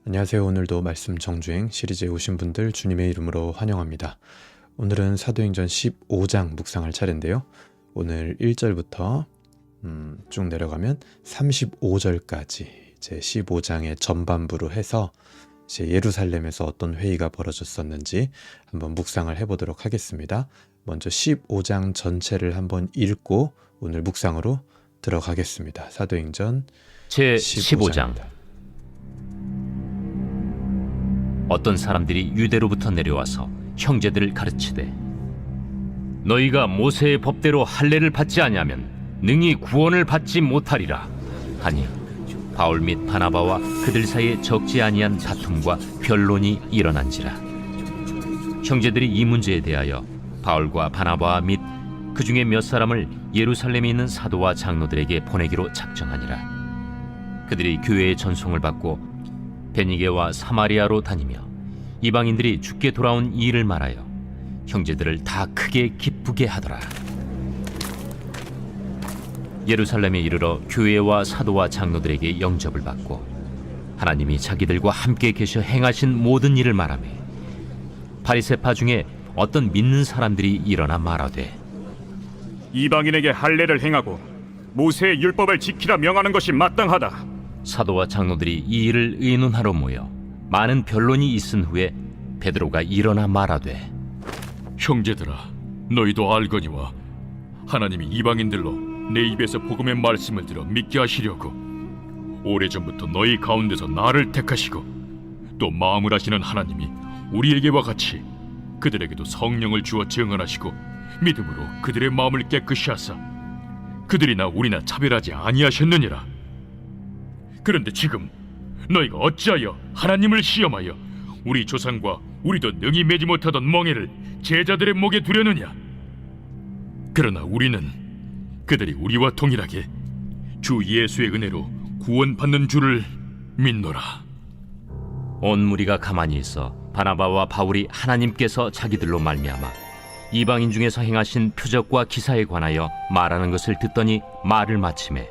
안녕하세요. 오늘도 말씀 정주행 시리즈에 오신 분들 주님의 이름으로 환영합니다. 오늘은 사도행전 15장 묵상할 차례인데요. 오늘 1절부터 쭉 내려가면 35절까지 이제 15장의 전반부로 해서 이제 예루살렘에서 어떤 회의가 벌어졌었는지 한번 묵상을 해보도록 하겠습니다. 먼저 15장 전체를 한번 읽고 오늘 묵상으로 들어가겠습니다. 사도행전 제 15장. 어떤 사람들이 유대로부터 내려와서 형제들을 가르치되 너희가 모세의 법대로 할례를 받지 아니하면 능히 구원을 받지 못하리라 하니 바울 및 바나바와 그들 사이에 적지 아니한 다툼과 변론이 일어난지라. 형제들이 이 문제에 대하여 바울과 바나바와 및 그 중에 몇 사람을 예루살렘에 있는 사도와 장로들에게 보내기로 작정하니라. 그들이 교회의 전송을 받고 베니게와 사마리아로 다니며 이방인들이 죽게 돌아온 이 일을 말하여 형제들을 다 크게 기쁘게 하더라. 예루살렘에 이르러 교회와 사도와 장로들에게 영접을 받고 하나님이 자기들과 함께 계셔 행하신 모든 일을 말하며 바리새파 중에 어떤 믿는 사람들이 일어나 말하되 이방인에게 할례를 행하고 모세의 율법을 지키라 명하는 것이 마땅하다. 사도와 장로들이 이 일을 의논하러 모여 많은 변론이 있은 후에 베드로가 일어나 말하되 형제들아, 너희도 알거니와 하나님이 이방인들로 내 입에서 복음의 말씀을 들어 믿게 하시려고 오래전부터 너희 가운데서 나를 택하시고 또 마음을 하시는 하나님이 우리에게와 같이 그들에게도 성령을 주어 증언하시고 믿음으로 그들의 마음을 깨끗이 하사 그들이나 우리나 차별하지 아니하셨느니라. 그런데 지금 너희가 어찌하여 하나님을 시험하여 우리 조상과 우리도 능히 매지 못하던 멍에를 제자들의 목에 두려느냐? 그러나 우리는 그들이 우리와 동일하게 주 예수의 은혜로 구원받는 줄을 믿노라. 온 무리가 가만히 있어 바나바와 바울이 하나님께서 자기들로 말미암아 이방인 중에서 행하신 표적과 기사에 관하여 말하는 것을 듣더니 말을 마치매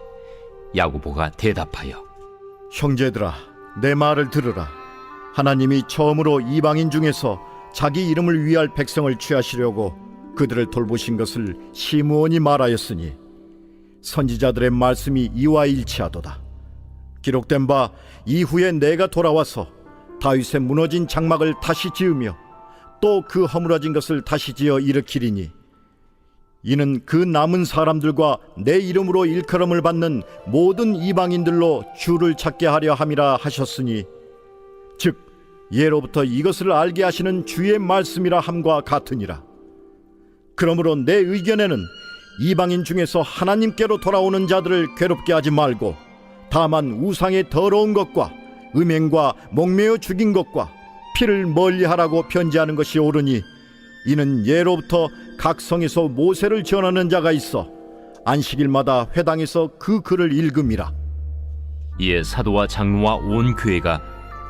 야고보가 대답하여 형제들아, 내 말을 들으라. 하나님이 처음으로 이방인 중에서 자기 이름을 위할 백성을 취하시려고 그들을 돌보신 것을 시므온이 말하였으니 선지자들의 말씀이 이와 일치하도다. 기록된 바 이후에 내가 돌아와서 다윗의 무너진 장막을 다시 지으며 또 그 허물어진 것을 다시 지어 일으키리니 이는 그 남은 사람들과 내 이름으로 일컬음을 받는 모든 이방인들로 주를 찾게 하려 함이라 하셨으니 즉 예로부터 이것을 알게 하시는 주의 말씀이라 함과 같으니라. 그러므로 내 의견에는 이방인 중에서 하나님께로 돌아오는 자들을 괴롭게 하지 말고 다만 우상의 더러운 것과 음행과 목매어 죽인 것과 피를 멀리하라고 편지하는 것이 옳으니 이는 예로부터 각 성에서 모세를 전하는 자가 있어 안식일마다 회당에서 그 글을 읽음이라. 이에 사도와 장로와 온 교회가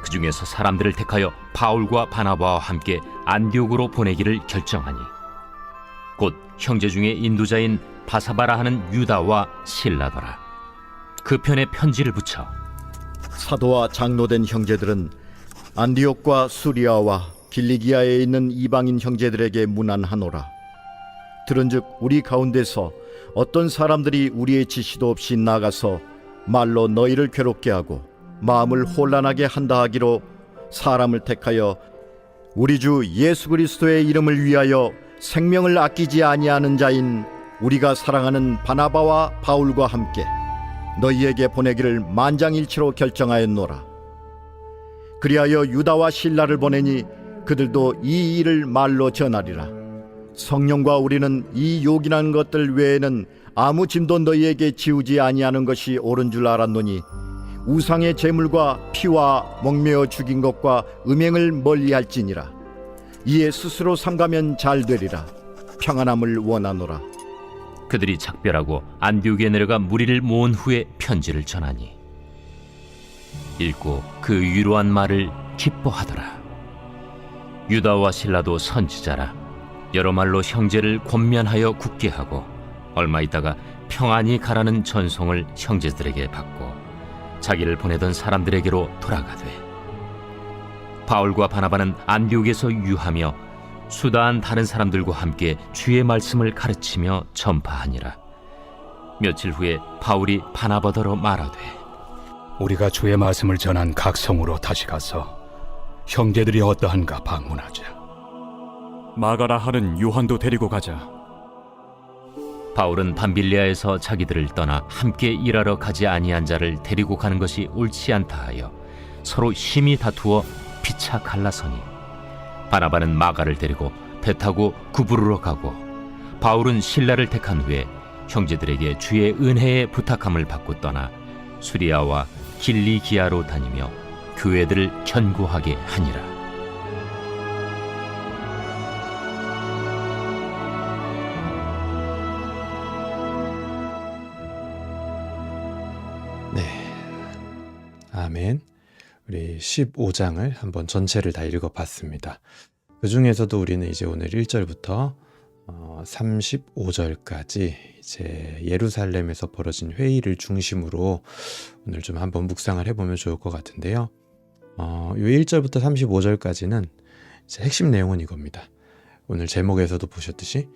그 중에서 사람들을 택하여 바울과 바나바와 함께 안디옥으로 보내기를 결정하니 곧 형제 중에 인도자인 바사바라 하는 유다와 실라더라. 그 편에 편지를 붙여 사도와 장로된 형제들은 안디옥과 수리아와 길리기아에 있는 이방인 형제들에게 문안하노라. 들은즉 우리 가운데서 어떤 사람들이 우리의 지시도 없이 나가서 말로 너희를 괴롭게 하고 마음을 혼란하게 한다 하기로 사람을 택하여 우리 주 예수 그리스도의 이름을 위하여 생명을 아끼지 아니하는 자인 우리가 사랑하는 바나바와 바울과 함께 너희에게 보내기를 만장일치로 결정하였노라. 그리하여 유다와 실라를 보내니 그들도 이 일을 말로 전하리라. 성령과 우리는 이 요긴한 것들 외에는 아무 짐도 너희에게 지우지 아니하는 것이 옳은 줄 알았노니 우상의 제물과 피와 목매어 죽인 것과 음행을 멀리할지니라. 이에 스스로 삼가면 잘 되리라. 평안함을 원하노라. 그들이 작별하고 안디옥에 내려가 무리를 모은 후에 편지를 전하니 읽고 그 위로한 말을 기뻐하더라. 유다와 실라도 선지자라 여러 말로 형제를 권면하여 굳게 하고 얼마 있다가 평안히 가라는 전송을 형제들에게 받고 자기를 보내던 사람들에게로 돌아가되 바울과 바나바는 안디옥에서 유하며 수다한 다른 사람들과 함께 주의 말씀을 가르치며 전파하니라. 며칠 후에 바울이 바나바더러 말하되 우리가 주의 말씀을 전한 각 성으로 다시 가서 형제들이 어떠한가 방문하자. 마가라 하는 요한도 데리고 가자. 바울은 밤빌리아에서 자기들을 떠나 함께 일하러 가지 아니한 자를 데리고 가는 것이 옳지 않다 하여 서로 심히 다투어 피차 갈라서니 바나바는 마가를 데리고 배 타고 구부르러 가고 바울은 실라를 택한 후에 형제들에게 주의 은혜에 부탁함을 받고 떠나 수리아와 길리기아로 다니며 교회들을 견고하게 하니라. 네, 아멘. 우리 15장을 한번 전체를 다 읽어봤습니다. 그 중에서도 우리는 이제 오늘 1절부터 35절까지 이제 예루살렘에서 벌어진 회의를 중심으로 오늘 좀 한번 묵상을 해보면 좋을 것 같은데요. 요 1절부터 35절까지는 이제 핵심 내용은 이겁니다. 오늘 제목에서도 보셨듯이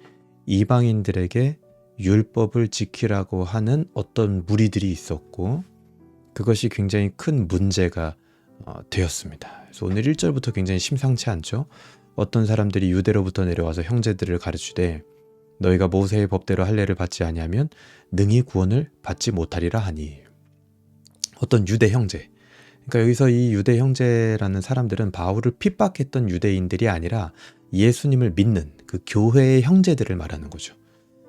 이방인들에게 율법을 지키라고 하는 어떤 무리들이 있었고 그것이 굉장히 큰 문제가 되었습니다. 그래서 오늘 1절부터 굉장히 심상치 않죠. 어떤 사람들이 유대로부터 내려와서 형제들을 가르치되 너희가 모세의 법대로 할례를 받지 아니하면 능히 구원을 받지 못하리라 하니. 어떤 유대 형제, 그러니까 여기서 이 유대 형제라는 사람들은 바울을 핍박했던 유대인들이 아니라 예수님을 믿는 그 교회의 형제들을 말하는 거죠.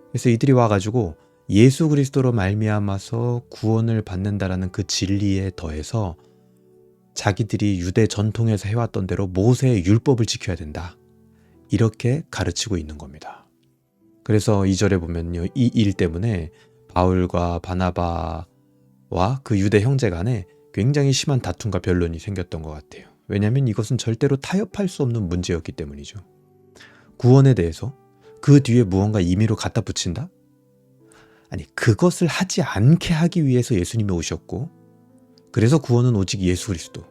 그래서 이들이 와가지고 예수 그리스도로 말미암아서 구원을 받는다라는 그 진리에 더해서 자기들이 유대 전통에서 해왔던 대로 모세의 율법을 지켜야 된다, 이렇게 가르치고 있는 겁니다. 그래서 2절에 보면요, 이 일 때문에 바울과 바나바와 그 유대 형제 간에 굉장히 심한 다툼과 변론이 생겼던 것 같아요. 왜냐하면 이것은 절대로 타협할 수 없는 문제였기 때문이죠. 구원에 대해서 그 뒤에 무언가 임의로 갖다 붙인다? 아니, 그것을 하지 않게 하기 위해서 예수님이 오셨고, 그래서 구원은 오직 예수 그리스도,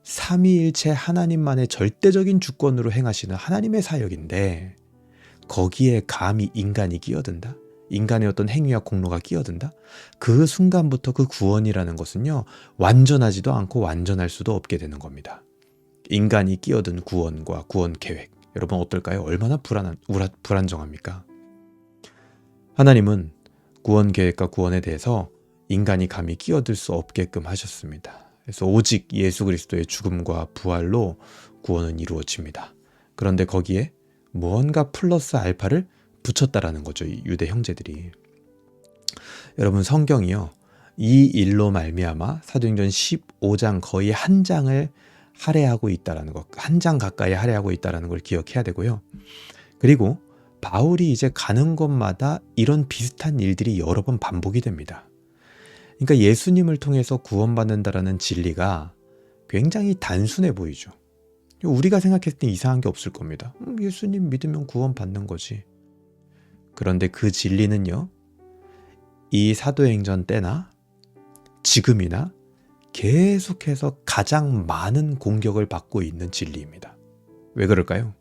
삼위일체 하나님만의 절대적인 주권으로 행하시는 하나님의 사역인데 거기에 감히 인간이 끼어든다? 인간의 어떤 행위와 공로가 끼어든다? 그 순간부터 그 구원이라는 것은요, 완전하지도 않고 완전할 수도 없게 되는 겁니다. 인간이 끼어든 구원과 구원 계획, 여러분 어떨까요? 얼마나 불안정합니까? 하나님은 구원 계획과 구원에 대해서 인간이 감히 끼어들 수 없게끔 하셨습니다. 그래서 오직 예수 그리스도의 죽음과 부활로 구원은 이루어집니다. 그런데 거기에 무언가 플러스 알파를 붙였다라는 거죠, 이 유대 형제들이. 여러분, 성경이요, 이 일로 말미암아 사도행전 15장 거의 한 장을 할애하고 있다라는 것, 한 장 가까이 할애하고 있다라는 걸 기억해야 되고요. 그리고 바울이 이제 가는 곳마다 이런 비슷한 일들이 여러 번 반복이 됩니다. 그러니까 예수님을 통해서 구원받는다라는 진리가 굉장히 단순해 보이죠. 우리가 생각했을 때 이상한 게 없을 겁니다. 예수님 믿으면 구원받는 거지. 그런데 그 진리는요, 이 사도행전 때나 지금이나 계속해서 가장 많은 공격을 받고 있는 진리입니다. 왜 그럴까요?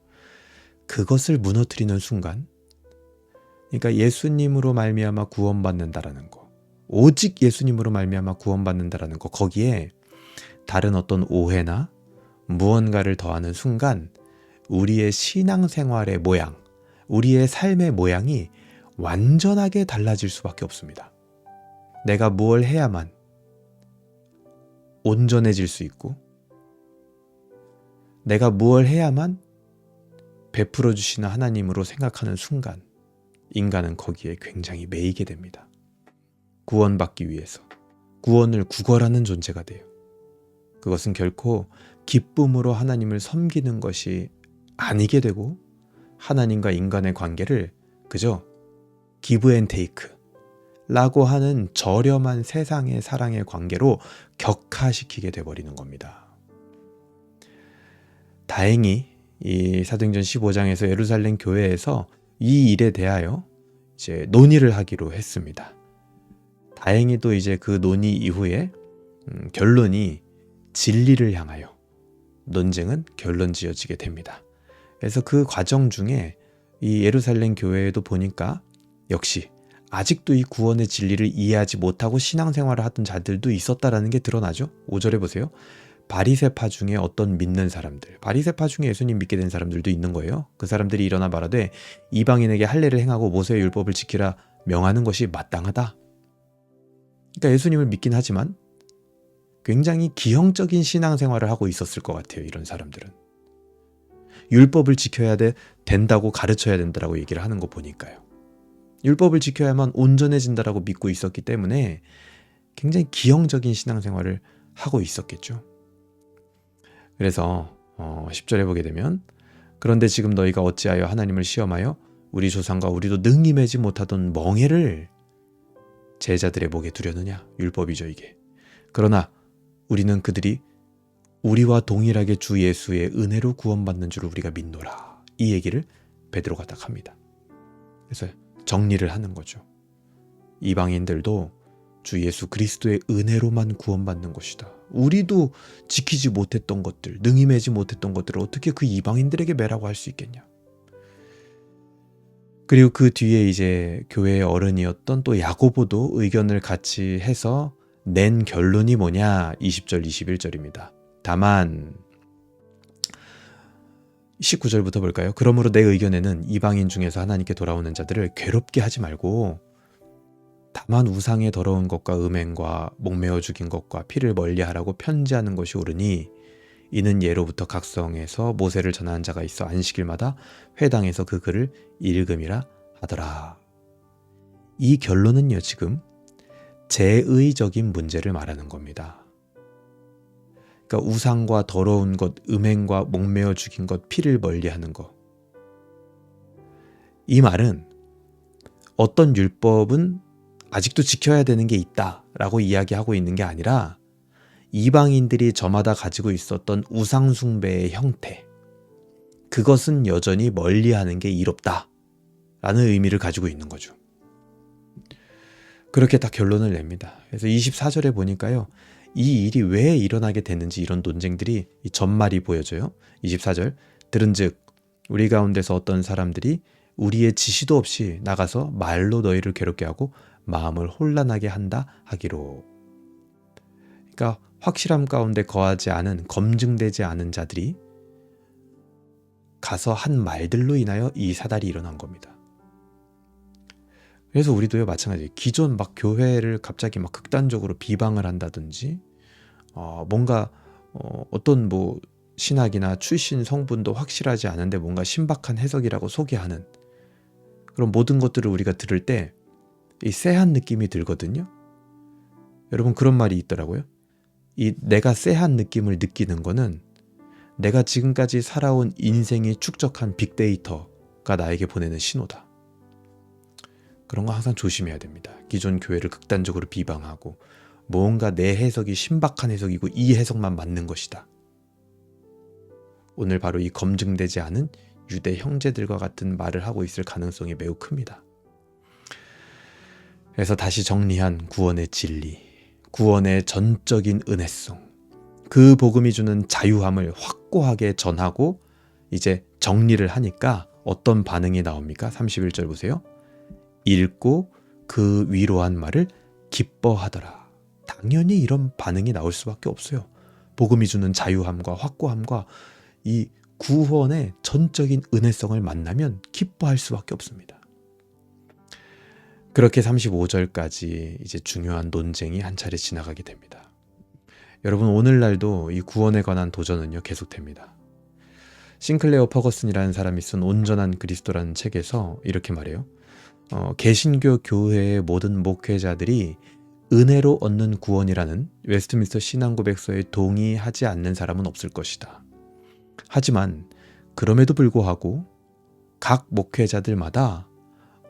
그것을 무너뜨리는 순간, 그러니까 예수님으로 말미암아 구원받는다라는 거, 오직 예수님으로 말미암아 구원받는다라는 거, 거기에 다른 어떤 오해나 무언가를 더하는 순간 우리의 신앙생활의 모양, 우리의 삶의 모양이 완전하게 달라질 수밖에 없습니다. 내가 뭘 해야만 온전해질 수 있고, 내가 뭘 해야만 베풀어 주시는 하나님으로 생각하는 순간 인간은 거기에 굉장히 매이게 됩니다. 구원받기 위해서 구원을 구걸하는 존재가 돼요. 그것은 결코 기쁨으로 하나님을 섬기는 것이 아니게 되고, 하나님과 인간의 관계를 그저 기브 앤 테이크 라고 하는 저렴한 세상의 사랑의 관계로 격화시키게 돼버리는 겁니다. 다행히 이 사도행전 15장에서 예루살렘 교회에서 이 일에 대하여 이제 논의를 하기로 했습니다. 다행히도 이제 그 논의 이후에 결론이 진리를 향하여, 논쟁은 결론 지어지게 됩니다. 그래서 그 과정 중에 이 예루살렘 교회에도 보니까 역시 아직도 이 구원의 진리를 이해하지 못하고 신앙생활을 하던 자들도 있었다라는 게 드러나죠. 5절에 보세요. 바리새파 중에 어떤 믿는 사람들, 바리새파 중에 예수님 믿게 된 사람들도 있는 거예요. 그 사람들이 일어나 말하되 이방인에게 할례를 행하고 모세의 율법을 지키라 명하는 것이 마땅하다. 그러니까 예수님을 믿긴 하지만 굉장히 기형적인 신앙생활을 하고 있었을 것 같아요. 이런 사람들은. 율법을 지켜야 된다고 가르쳐야 된다라고 얘기를 하는 거 보니까요. 율법을 지켜야만 온전해진다라고 믿고 있었기 때문에 굉장히 기형적인 신앙생활을 하고 있었겠죠. 그래서 10절에 보게 되면 그런데 지금 너희가 어찌하여 하나님을 시험하여 우리 조상과 우리도 능히 매지 못하던 멍에를 제자들의 목에 두려느냐. 율법이죠 이게. 그러나 우리는 그들이 우리와 동일하게 주 예수의 은혜로 구원받는 줄을 우리가 믿노라. 이 얘기를 베드로가 딱 합니다. 그래서 정리를 하는 거죠. 이방인들도 주 예수 그리스도의 은혜로만 구원받는 것이다. 우리도 지키지 못했던 것들, 능히 매지 못했던 것들을 어떻게 그 이방인들에게 매라고 할 수 있겠냐. 그리고 그 뒤에 이제 교회의 어른이었던 또 야고보도 의견을 같이 해서 낸 결론이 뭐냐. 20절 21절입니다. 다만 19절부터 볼까요? 그러므로 내 의견에는 이방인 중에서 하나님께 돌아오는 자들을 괴롭게 하지 말고 다만 우상의 더러운 것과 음행과 목매어 죽인 것과 피를 멀리하라고 편지하는 것이 옳으니 이는 예로부터 각성에서 모세를 전하는 자가 있어 안식일마다 회당에서 그 글을 읽음이라 하더라. 이 결론은요, 지금 제의적인 문제를 말하는 겁니다. 그러니까 우상과 더러운 것, 음행과 목매어 죽인 것, 피를 멀리하는 것. 이 말은 어떤 율법은 아직도 지켜야 되는 게 있다라고 이야기하고 있는 게 아니라 이방인들이 저마다 가지고 있었던 우상 숭배의 형태, 그것은 여전히 멀리하는 게 이롭다라는 의미를 가지고 있는 거죠. 그렇게 딱 결론을 냅니다. 그래서 24절에 보니까요, 이 일이 왜 일어나게 됐는지 이런 논쟁들이 이 전말이 보여져요. 24절 들은즉 우리 가운데서 어떤 사람들이 우리의 지시도 없이 나가서 말로 너희를 괴롭게 하고 마음을 혼란하게 한다 하기로. 그러니까 확실함 가운데 거하지 않은, 검증되지 않은 자들이 가서 한 말들로 인하여 이 사달이 일어난 겁니다. 그래서 우리도요, 마찬가지예요. 기존 막 교회를 갑자기 막 극단적으로 비방을 한다든지 뭔가 어떤 뭐 신학이나 출신 성분도 확실하지 않은데 뭔가 신박한 해석이라고 소개하는 그런 모든 것들을 우리가 들을 때 이 쎄한 느낌이 들거든요. 여러분, 그런 말이 있더라고요. 이 내가 쎄한 느낌을 느끼는 거는 내가 지금까지 살아온 인생이 축적한 빅데이터가 나에게 보내는 신호다. 그런 거 항상 조심해야 됩니다. 기존 교회를 극단적으로 비방하고 뭔가 내 해석이 신박한 해석이고 이 해석만 맞는 것이다. 오늘 바로 이 검증되지 않은 유대 형제들과 같은 말을 하고 있을 가능성이 매우 큽니다. 그래서 다시 정리한 구원의 진리, 구원의 전적인 은혜성, 그 복음이 주는 자유함을 확고하게 전하고 이제 정리를 하니까 어떤 반응이 나옵니까? 31절 보세요. 읽고 그 위로한 말을 기뻐하더라. 당연히 이런 반응이 나올 수밖에 없어요. 복음이 주는 자유함과 확고함과 이 구원의 전적인 은혜성을 만나면 기뻐할 수밖에 없습니다. 그렇게 35절까지 이제 중요한 논쟁이 한 차례 지나가게 됩니다. 여러분, 오늘날도 이 구원에 관한 도전은요, 계속됩니다. 싱클레어 퍼거슨이라는 사람이 쓴 온전한 그리스도라는 책에서 이렇게 말해요. 개신교 교회의 모든 목회자들이 은혜로 얻는 구원이라는 웨스트민스터 신앙고백서에 동의하지 않는 사람은 없을 것이다. 하지만 그럼에도 불구하고 각 목회자들마다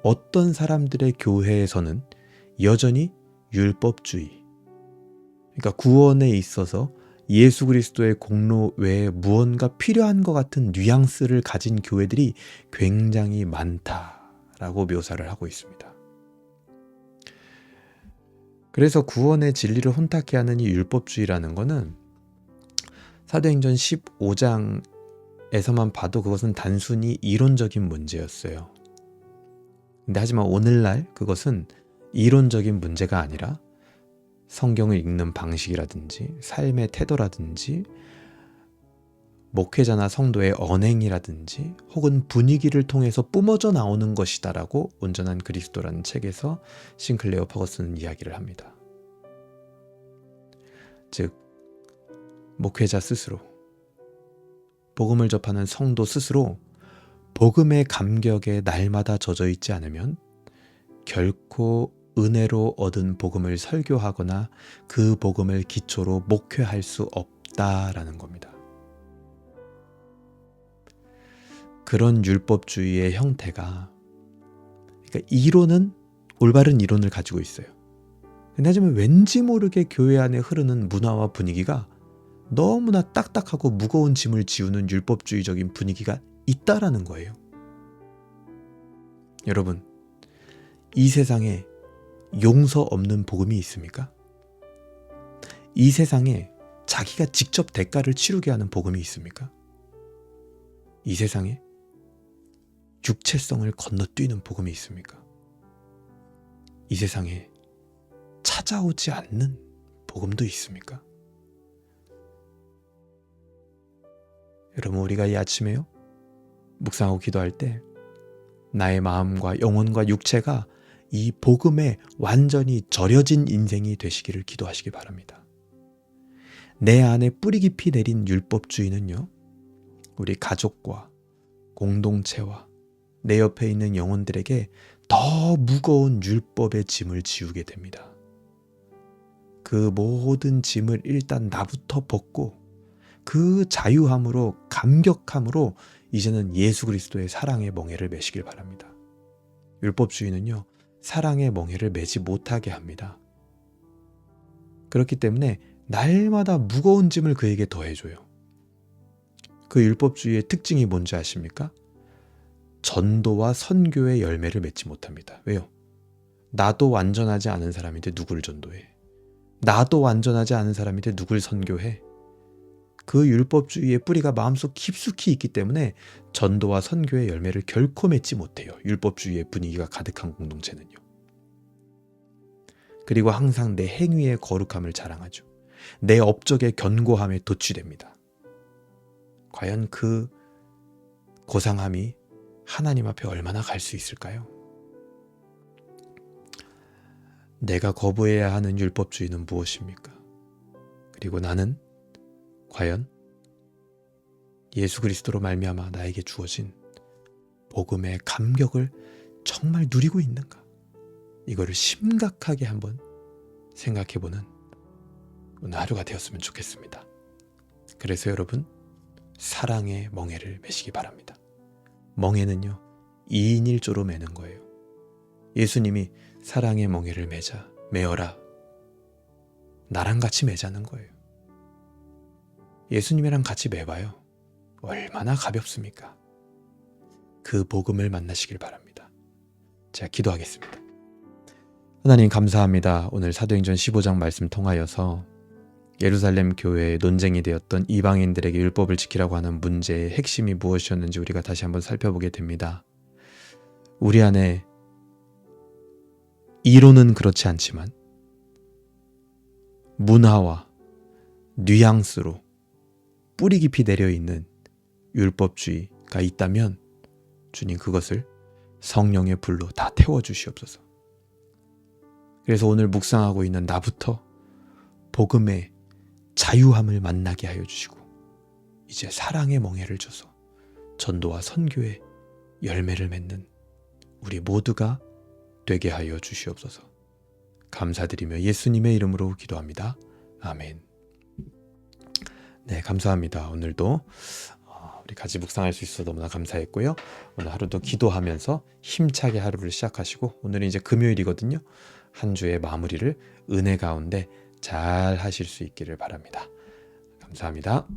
어떤 사람들의 교회에서는 여전히 율법주의, 그러니까 구원에 있어서 예수 그리스도의 공로 외에 무언가 필요한 것 같은 뉘앙스를 가진 교회들이 굉장히 많다라고 묘사를 하고 있습니다. 그래서 구원의 진리를 혼탁해 하는 이 율법주의라는 거는 사도행전 15장에서만 봐도 그것은 단순히 이론적인 문제였어요. 근데 하지만 오늘날 그것은 이론적인 문제가 아니라 성경을 읽는 방식이라든지 삶의 태도라든지 목회자나 성도의 언행이라든지 혹은 분위기를 통해서 뿜어져 나오는 것이다라고 온전한 그리스도라는 책에서 싱클레어 퍼거슨은 이야기를 합니다. 즉 목회자 스스로, 복음을 접하는 성도 스스로 복음의 감격에 날마다 젖어 있지 않으면 결코 은혜로 얻은 복음을 설교하거나 그 복음을 기초로 목회할 수 없다라는 겁니다. 그런 율법주의의 형태가, 그러니까 이론은 올바른 이론을 가지고 있어요. 근데 하지만 왠지 모르게 교회 안에 흐르는 문화와 분위기가 너무나 딱딱하고 무거운 짐을 지우는 율법주의적인 분위기가 있다라는 거예요. 여러분, 이 세상에 용서 없는 복음이 있습니까? 이 세상에 자기가 직접 대가를 치르게 하는 복음이 있습니까? 이 세상에 육체성을 건너뛰는 복음이 있습니까? 이 세상에 찾아오지 않는 복음도 있습니까? 여러분, 우리가 이 아침에요 묵상하고 기도할 때 나의 마음과 영혼과 육체가 이 복음에 완전히 절여진 인생이 되시기를 기도하시기 바랍니다. 내 안에 뿌리 깊이 내린 율법주의는요, 우리 가족과 공동체와 내 옆에 있는 영혼들에게 더 무거운 율법의 짐을 지우게 됩니다. 그 모든 짐을 일단 나부터 벗고 그 자유함으로, 감격함으로 이제는 예수 그리스도의 사랑의 멍에를 매시길 바랍니다. 율법주의는요, 사랑의 멍에를 매지 못하게 합니다. 그렇기 때문에 날마다 무거운 짐을 그에게 더해줘요. 그 율법주의의 특징이 뭔지 아십니까? 전도와 선교의 열매를 맺지 못합니다. 왜요? 나도 완전하지 않은 사람인데 누굴 전도해? 나도 완전하지 않은 사람인데 누굴 선교해? 그 율법주의의 뿌리가 마음속 깊숙이 있기 때문에 전도와 선교의 열매를 결코 맺지 못해요. 율법주의의 분위기가 가득한 공동체는요. 그리고 항상 내 행위의 거룩함을 자랑하죠. 내 업적의 견고함에 도취됩니다. 과연 그 고상함이 하나님 앞에 얼마나 갈 수 있을까요? 내가 거부해야 하는 율법주의는 무엇입니까? 그리고 나는 과연 예수 그리스도로 말미암아 나에게 주어진 복음의 감격을 정말 누리고 있는가? 이거를 심각하게 한번 생각해보는 오늘 하루가 되었으면 좋겠습니다. 그래서 여러분, 사랑의 멍에를 매시기 바랍니다. 멍에는요, 2인 1조로 매는 거예요. 예수님이 사랑의 멍에를 매어라. 나랑 같이 매자는 거예요. 예수님이랑 같이 매봐요. 얼마나 가볍습니까? 그 복음을 만나시길 바랍니다. 제가 기도하겠습니다. 하나님 감사합니다. 오늘 사도행전 15장 말씀 통하여서 예루살렘 교회의 논쟁이 되었던 이방인들에게 율법을 지키라고 하는 문제의 핵심이 무엇이었는지 우리가 다시 한번 살펴보게 됩니다. 우리 안에 이론은 그렇지 않지만 문화와 뉘앙스로 뿌리 깊이 내려있는 율법주의가 있다면 주님 그것을 성령의 불로 다 태워주시옵소서. 그래서 오늘 묵상하고 있는 나부터 복음의 자유함을 만나게 하여 주시고 이제 사랑의 멍에를 줘서 전도와 선교의 열매를 맺는 우리 모두가 되게 하여 주시옵소서. 감사드리며 예수님의 이름으로 기도합니다. 아멘. 네, 감사합니다. 오늘도 우리 같이 묵상할 수 있어서 너무나 감사했고요. 오늘 하루도 기도하면서 힘차게 하루를 시작하시고 오늘은 이제 금요일이거든요. 한 주의 마무리를 은혜 가운데 잘 하실 수 있기를 바랍니다. 감사합니다.